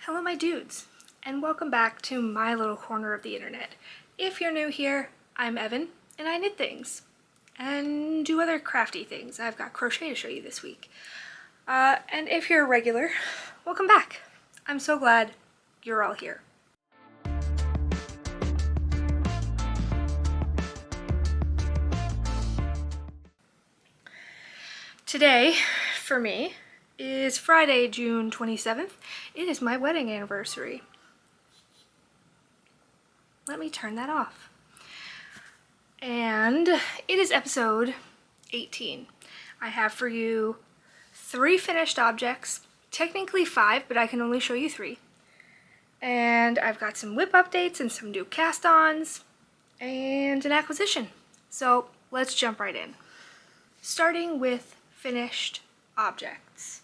Hello my dudes, and welcome back to my little corner of the internet. If you're new here, I'm Evan, and I knit things, and do other crafty things. I've got crochet to show you this week. And if you're a regular, welcome back. I'm so glad you're all here. Today, for me, is Friday, June 27th. It is my wedding anniversary. Let me turn that off. And it is episode 18. I have for you 3 finished objects, technically 5, but I can only show you 3. And I've got some whip updates and some new cast-ons and an acquisition. So let's jump right in. Starting with finished objects.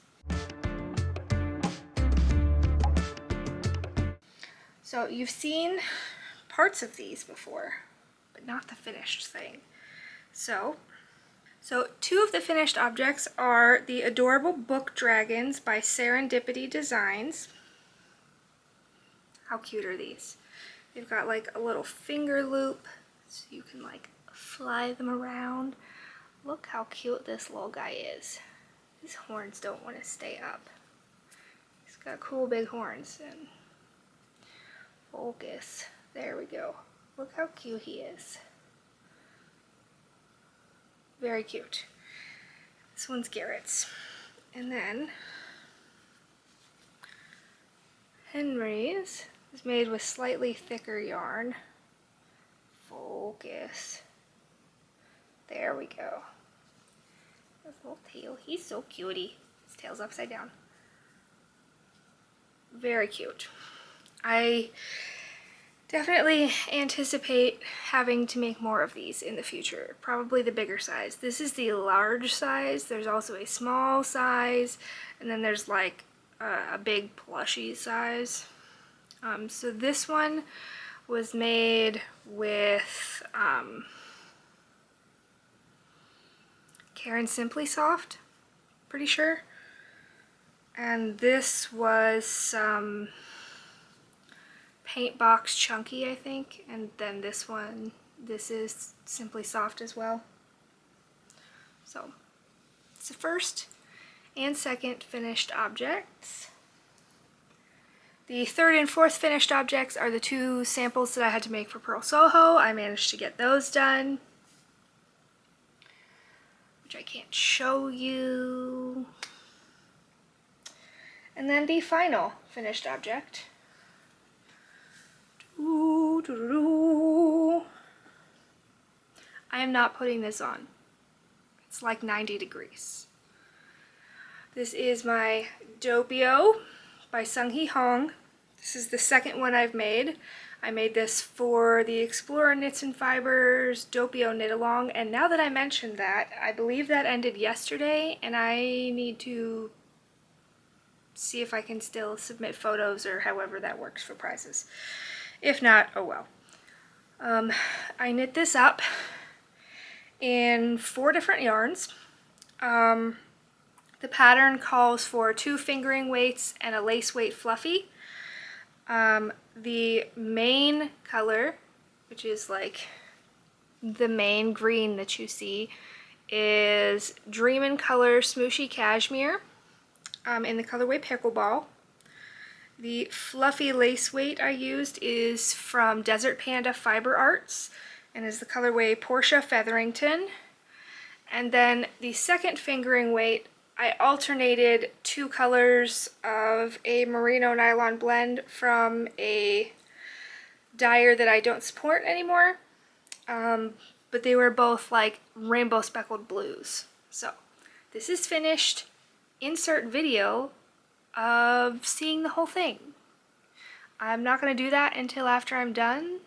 So you've seen parts of these before, but not the finished thing. So 2 of the finished objects are the adorable book dragons by Serendipity Designs. How cute are these? They've got like a little finger loop so you can like fly them around. Look how cute this little guy is. His horns don't want to stay up. He's got cool big horns. And focus. There we go. Look how cute he is. Very cute. This one's Garrett's. And then Henry's is made with slightly thicker yarn. Focus. There we go. His little tail. He's so cutie. His tail's upside down. Very cute. I definitely anticipate having to make more of these in the future. Probably the bigger size. This is the large size. There's also a small size. And then there's like a big plushy size. So this one was made with Caron Simply Soft, pretty sure. And this was some Paint Box Chunky, I think. And then this one, this is Simply Soft as well. So it's the first and second finished objects. The third and fourth finished objects are the 2 samples that I had to make for Pearl Soho. I managed to get those done, which I can't show you. And then the final finished object. I am not putting this on. It's like 90 degrees. This is my Doppio by Seunghee. This is the second one I've made. I made this for the Explorer Knits and Fibers Doppio knit along, and now that I mentioned that, I believe that ended yesterday, and I need to see if I can still submit photos or however that works for prizes. If not, oh well. I knit this up in 4 different yarns. The pattern calls for 2 fingering weights and a lace weight fluffy. The main color, which is like the main green that you see, is Dreamin' Color Smooshy Cashmere in the colorway Pickleball. The fluffy lace weight I used is from Desert Panda Fiber Arts and is the colorway Portia Featherington. And then the second fingering weight, I alternated 2 colors of a Merino nylon blend from a dyer that I don't support anymore. But they were both like rainbow speckled blues. So this is finished. Insert video of seeing the whole thing. I'm not going to do that until after I'm done,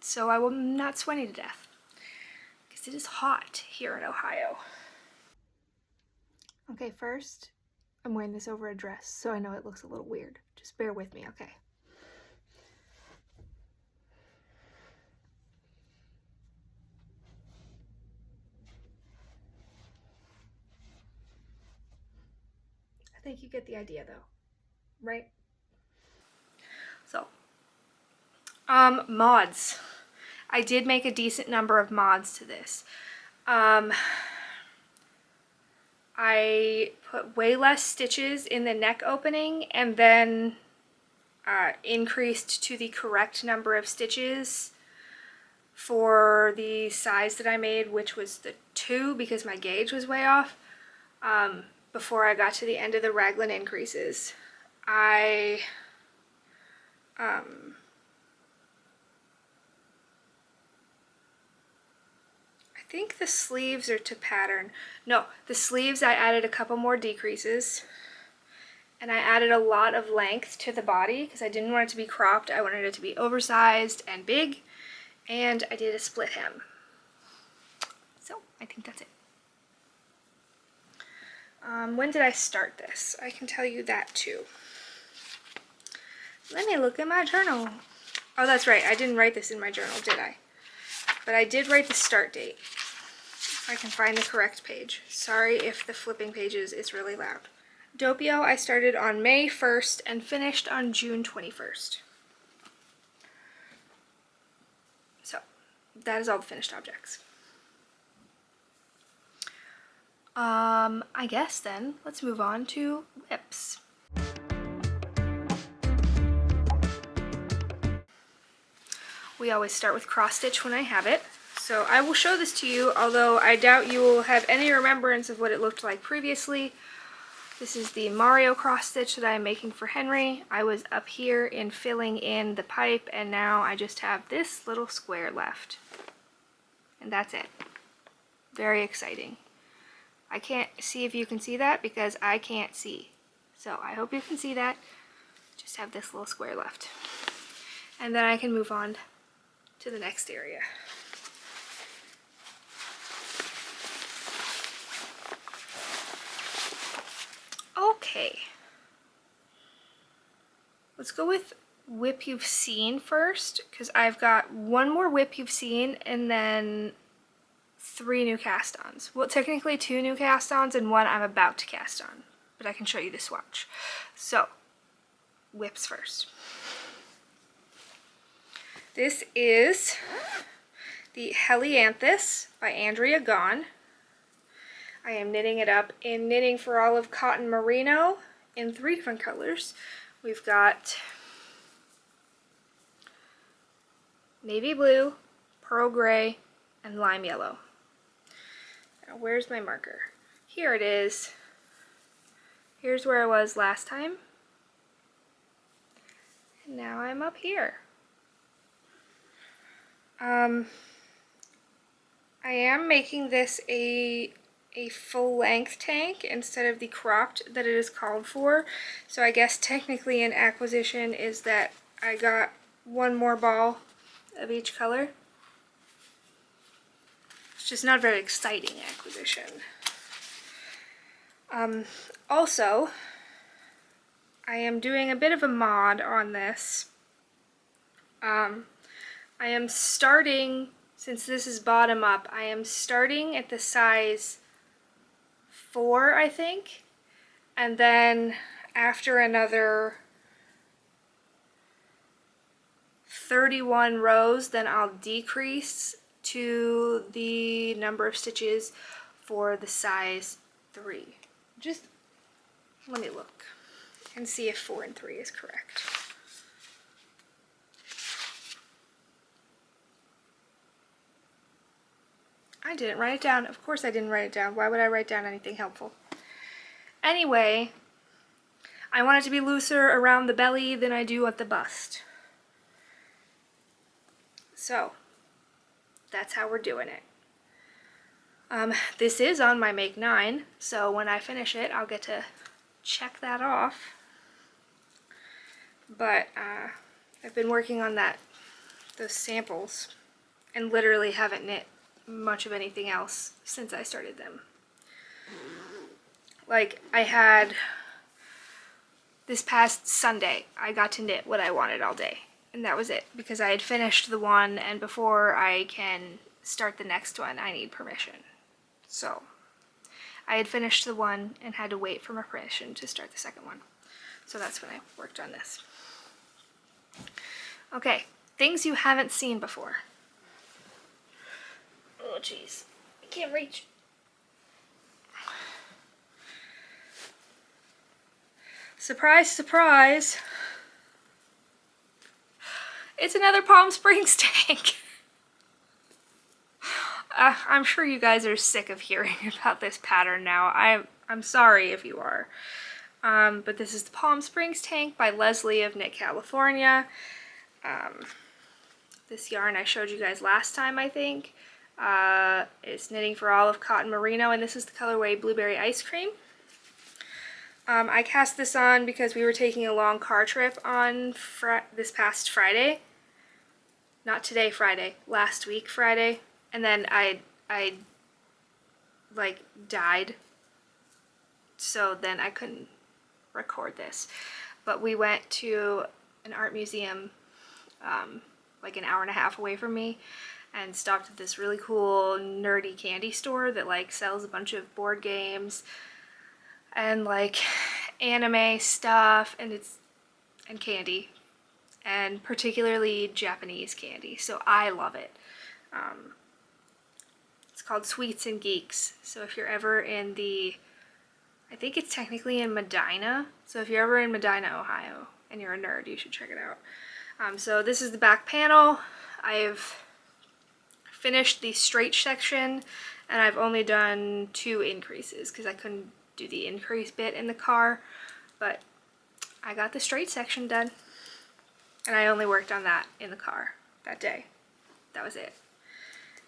so I will not sweating to death. Because it is hot here in Ohio. Okay, first, I'm wearing this over a dress, so I know it looks a little weird. Just bear with me, okay? I think you get the idea, though, right? Mods. I did make a decent number of mods to this. I put way less stitches in the neck opening and then increased to the correct number of stitches for the size that I made, which was the 2 because my gauge was way off. Before I got to the end of the raglan increases, I think the sleeves are to pattern. No, the sleeves I added a couple more decreases, and I added a lot of length to the body because I didn't want it to be cropped. I wanted it to be oversized and big, and I did a split hem. So I think that's it. When did I start this? I can tell you that too. Let me look at my journal. Oh, that's right. I didn't write this in my journal, did I? But I did write the start date. If I can find the correct page. Sorry if the flipping pages is really loud. Doppio I started on May 1st and finished on June 21st. So that is all the finished objects. I guess then let's move on to whips. We always start with cross stitch when I have it. So I will show this to you, although I doubt you will have any remembrance of what it looked like previously. This is the Mario cross stitch that I'm making for Henry. I was up here in filling in the pipe, and now I just have this little square left. And that's it. Very exciting. I can't see if you can see that because I can't see. So I hope you can see that. Just have this little square left. And then I can move on to the next area. Okay. Let's go with whip you've seen first, because I've got one more whip you've seen and then 3 new cast-ons. Well, technically 2 new cast-ons and 1 I'm about to cast on, but I can show you the swatch. So, whips first. This is the Helianthus by Andrea Gaughan. I am knitting it up in Knitting for Olive Cotton Merino in 3 different colors. We've got navy blue, pearl gray, and lime yellow. Now, where's my marker? Here it is. Here's where I was last time. And now I'm up here. I am making this a full length tank instead of the cropped that it is called for. So I guess technically an acquisition is that I got 1 more ball of each color. It's just not a very exciting acquisition. Also, I am doing a bit of a mod on this. I am starting, since this is bottom up, I am starting at the size 4, I think, and then after another 31 rows, then I'll decrease to the number of stitches for the size 3. Just let me look and see if 4 and 3 is correct. I didn't write it down. Of course I didn't write it down. Why would I write down anything helpful? Anyway, I want it to be looser around the belly than I do at the bust. So, that's how we're doing it. This is on my Make 9, so when I finish it, I'll get to check that off. But I've been working on those samples, and literally haven't knit much of anything else since I started them. Like, I had this past Sunday, I got to knit what I wanted all day, and that was it, because I had finished the one, and before I can start the next one, I need permission. So I had finished the one and had to wait for my permission to start the second one. So that's when I worked on this. Okay, things you haven't seen before. Oh jeez, I can't reach. Surprise, surprise. It's another Palm Springs tank. I'm sure you guys are sick of hearing about this pattern now. I'm sorry if you are. But this is the Palm Springs tank by Leslie of Knit California. This yarn I showed you guys last time, I think. It's knitting for olive cotton merino, and this is the colorway Blueberry Ice Cream. I cast this on because we were taking a long car trip on this past Friday. Not today, Friday. Last week, Friday. And then I like died. So then I couldn't record this. But we went to an art museum like an hour and a half away from me and stopped at this really cool nerdy candy store that like sells a bunch of board games and like anime stuff and candy, and particularly Japanese candy. So I love it. It's called Sweets and Geeks. So if you're ever in I think it's technically in Medina. So if you're ever in Medina, Ohio, and you're a nerd, you should check it out. So this is the back panel. I've finished the straight section, and I've only done 2 increases because I couldn't do the increase bit in the car, but I got the straight section done, and I only worked on that in the car that day. That was it.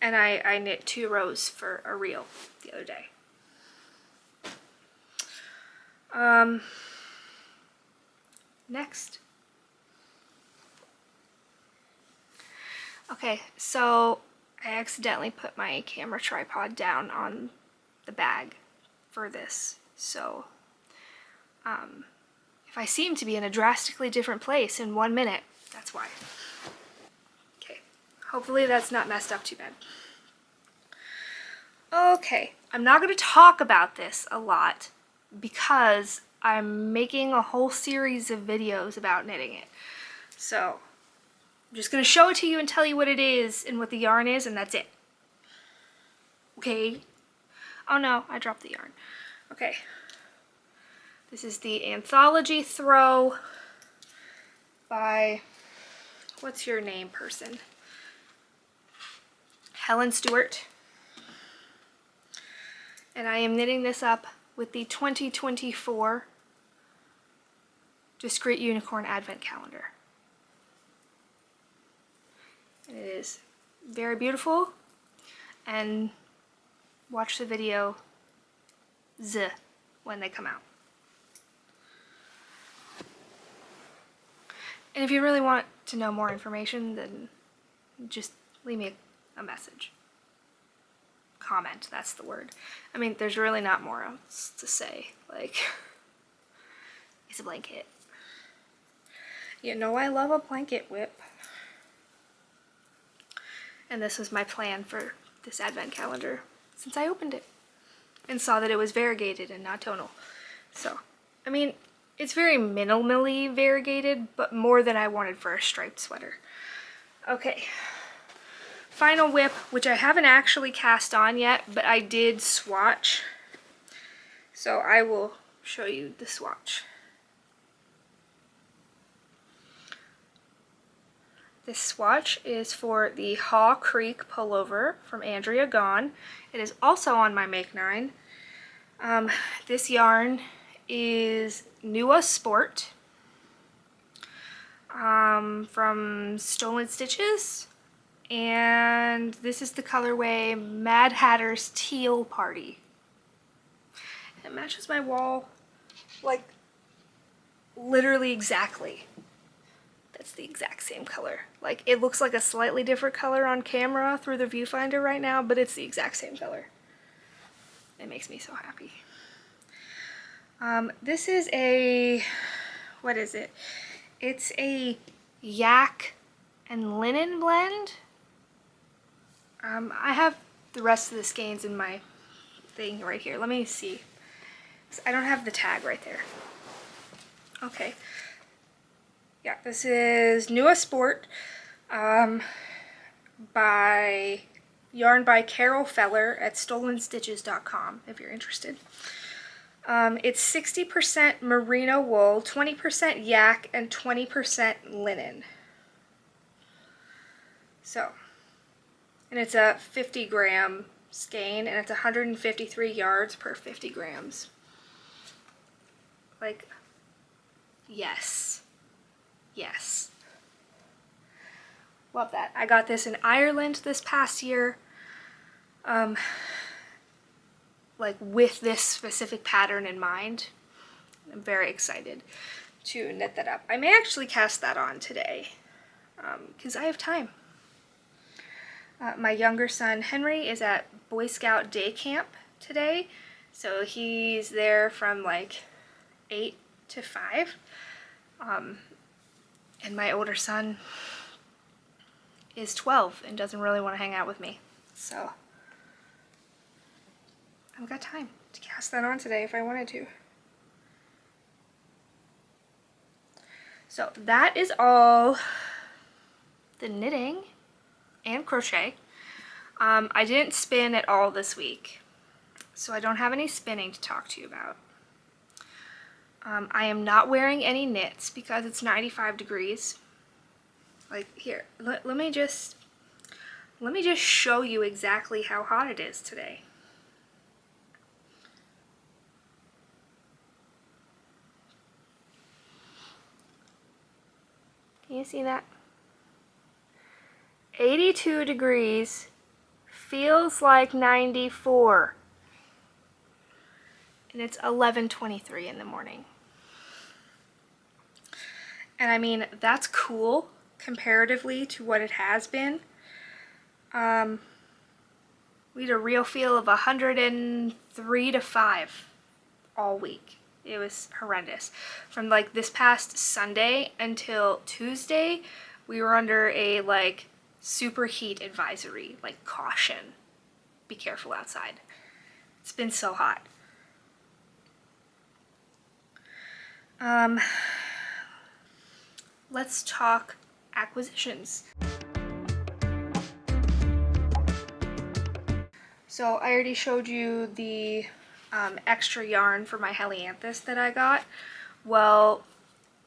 And I knit 2 rows for a reel the other day. Next. Okay, so I accidentally put my camera tripod down on the bag for this, so if I seem to be in a drastically different place in 1 minute, that's why. Okay, hopefully that's not messed up too bad. Okay, I'm not going to talk about this a lot because I'm making a whole series of videos about knitting it. So I'm just going to show it to you and tell you what it is and what the yarn is, and that's it. Okay? Oh no, I dropped the yarn. Okay. This is the Anthology Throw by, what's your name, person? Helen Stuart. And I am knitting this up with the 2024 Discreet Unicorn Advent Calendar. And it is very beautiful, and watch the video when they come out. And if you really want to know more information, then just leave me a message. Comment, that's the word. I mean, there's really not more else to say. Like, it's a blanket. You know I love a blanket whip. And this was my plan for this advent calendar since I opened it and saw that it was variegated and not tonal. So, I mean, it's very minimally variegated, but more than I wanted for a striped sweater. Okay. Final whip, which I haven't actually cast on yet, but I did swatch. So I will show you the swatch. This swatch is for the Haw Creek Pullover from Andrea Gaughan. It is also on my Make 9. This yarn is Nua Sport from Stolen Stitches. And this is the colorway Mad Hatter's Teal Party. It matches my wall, like, literally exactly. That's the exact same color. Like, it looks like a slightly different color on camera through the viewfinder right now, but it's the exact same color. It makes me so happy. This is a, what is it? It's a yak and linen blend. I have the rest of the skeins in my thing right here. Let me see. I don't have the tag right there. Okay. Yeah, this is Nua Sport by yarn by Carol Feller at stolenstitches.com if you're interested. It's 60% merino wool, 20% yak, and 20% linen. So, and it's a 50-gram skein, and it's 153 yards per 50 grams. Like, yes. Yes. Love that. I got this in Ireland this past year. Like with this specific pattern in mind. I'm very excited to knit that up. I may actually cast that on today because I have time. My younger son Henry is at Boy Scout day camp today, so he's there from like 8 to 5. And my older son is 12 and doesn't really want to hang out with me, so I've got time to cast that on today if I wanted to. So that is all the knitting and crochet. I didn't spin at all this week, so I don't have any spinning to talk to you about. I am not wearing any knits because it's 95 degrees. Like here, let me just show you exactly how hot it is today. Can you see that? 82 degrees feels like 94. And it's 11:23 in the morning. And I mean, that's cool comparatively to what it has been. We had a real feel of 103 to 5 all week. It was horrendous. From like this past Sunday until Tuesday, we were under a like superheat advisory, like caution. Be careful outside. It's been so hot. Let's talk acquisitions. So I already showed you the extra yarn for my Helianthus that I got. Well,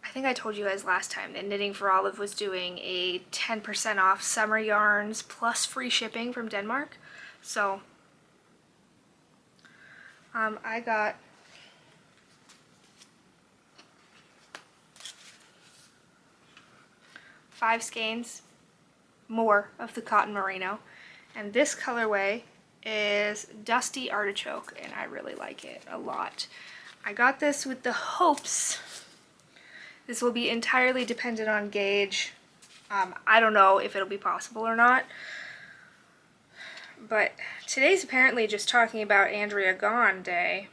I think I told you guys last time that Knitting for Olive was doing a 10% off summer yarns plus free shipping from Denmark. So I got five skeins more of the cotton merino, and this colorway is Dusty Artichoke, and I really like it a lot. I got this with the hopes this will be entirely dependent on gauge. I don't know if it'll be possible or not, but today's apparently just talking about Andrea Gaughan Day,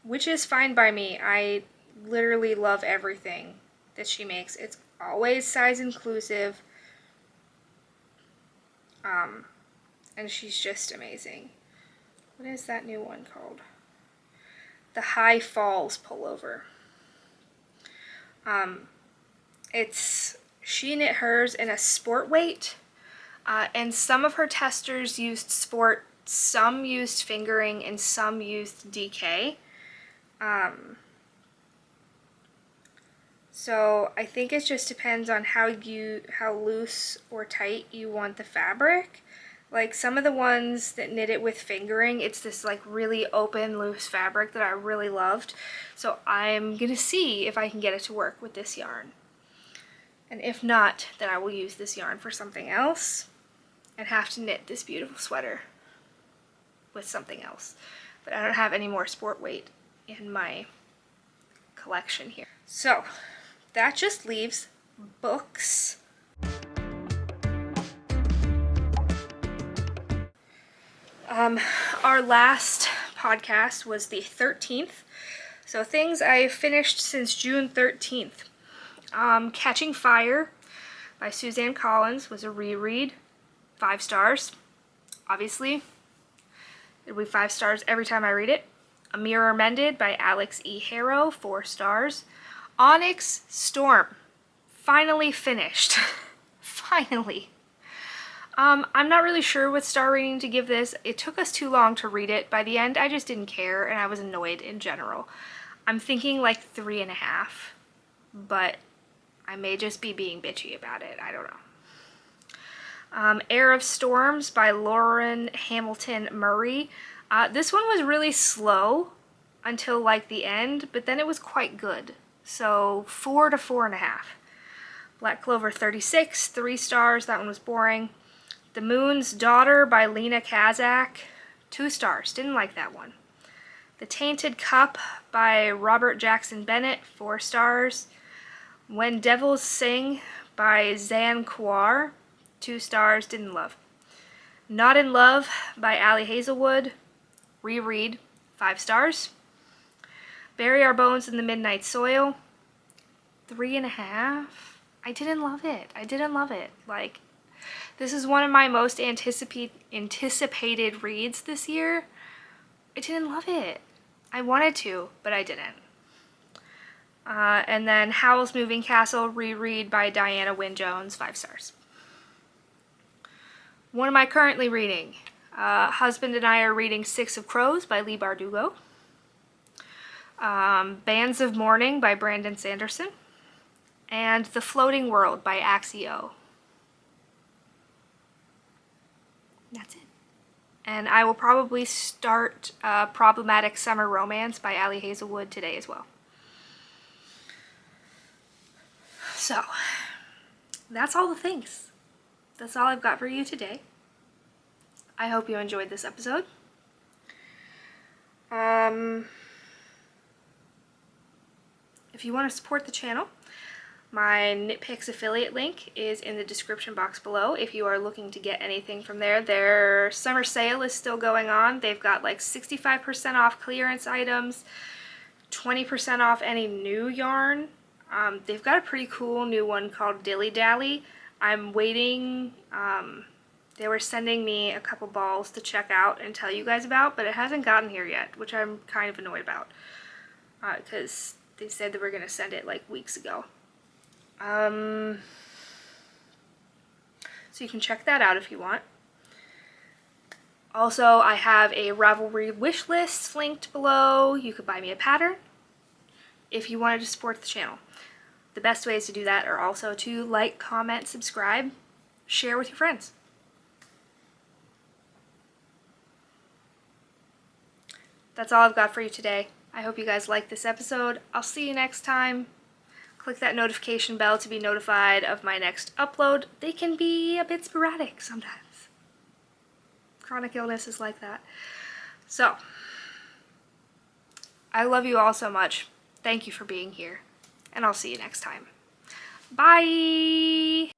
which is fine by me. I literally love everything that she makes. It's always size inclusive, and she's just amazing. What is that new one called? The High Falls Pullover. She knit hers in a sport weight, and some of her testers used sport, some used fingering, and some used DK. So I think it just depends on how loose or tight you want the fabric. Like some of the ones that knit it with fingering, it's this like really open, loose fabric that I really loved. So I'm gonna see if I can get it to work with this yarn. And if not, then I will use this yarn for something else and have to knit this beautiful sweater with something else. But I don't have any more sport weight in my collection here. So that just leaves books. Our last podcast was the 13th, so things I finished since June 13th. Catching Fire by Suzanne Collins was a reread, 5 stars, obviously. It'll be 5 stars every time I read it. A Mirror Mended by Alex E. Harrow, 4 stars. Onyx Storm, finally finished. finally. I'm not really sure what star rating to give this. It took us too long to read it. By the end, I just didn't care, and I was annoyed in general. I'm thinking like 3.5, but I may just be being bitchy about it. I don't know. Air of Storms by Lauren Hamilton Murray. This one was really slow until like the end, but then it was quite good. So 4 to 4.5. Black Clover 36, 3 stars. That one was boring. The Moon's Daughter by Lena Kazak, 2 stars. Didn't like that one. The Tainted Cup by Robert Jackson Bennett, 4 stars. When Devils Sing by Zan Kouar, 2 stars. Didn't love. Not in Love by Allie Hazelwood, reread, 5 stars. Bury Our Bones in the Midnight Soil, 3.5. I didn't love it. I didn't love it. Like, this is one of my most anticipated reads this year. I didn't love it. I wanted to, but I didn't. And then Howl's Moving Castle, reread by Diana Wynne Jones, 5 stars. What am I currently reading? Husband and I are reading Six of Crows by Leigh Bardugo. Bands of Mourning by Brandon Sanderson. And The Floating World by Axio. That's it. And I will probably start Problematic Summer Romance by Allie Hazelwood today as well. So, that's all the things. That's all I've got for you today. I hope you enjoyed this episode. If you want to support the channel, my Knitpicks affiliate link is in the description box below if you are looking to get anything from there. Their summer sale is still going on. They've got like 65% off clearance items, 20% off any new yarn. They've got a pretty cool new one called Dilly Dally. I'm waiting. They were sending me a couple balls to check out and tell you guys about, but it hasn't gotten here yet, which I'm kind of annoyed about because they said they were going to send it like weeks ago. So you can check that out if you want. Also, I have a Ravelry wish list linked below. You could buy me a pattern if you wanted to support the channel. The best ways to do that are also to like, comment, subscribe, share with your friends. That's all I've got for you today. I hope you guys liked this episode. I'll see you next time. Click that notification bell to be notified of my next upload. They can be a bit sporadic sometimes. Chronic illness is like that. So, I love you all so much. Thank you for being here. And I'll see you next time. Bye!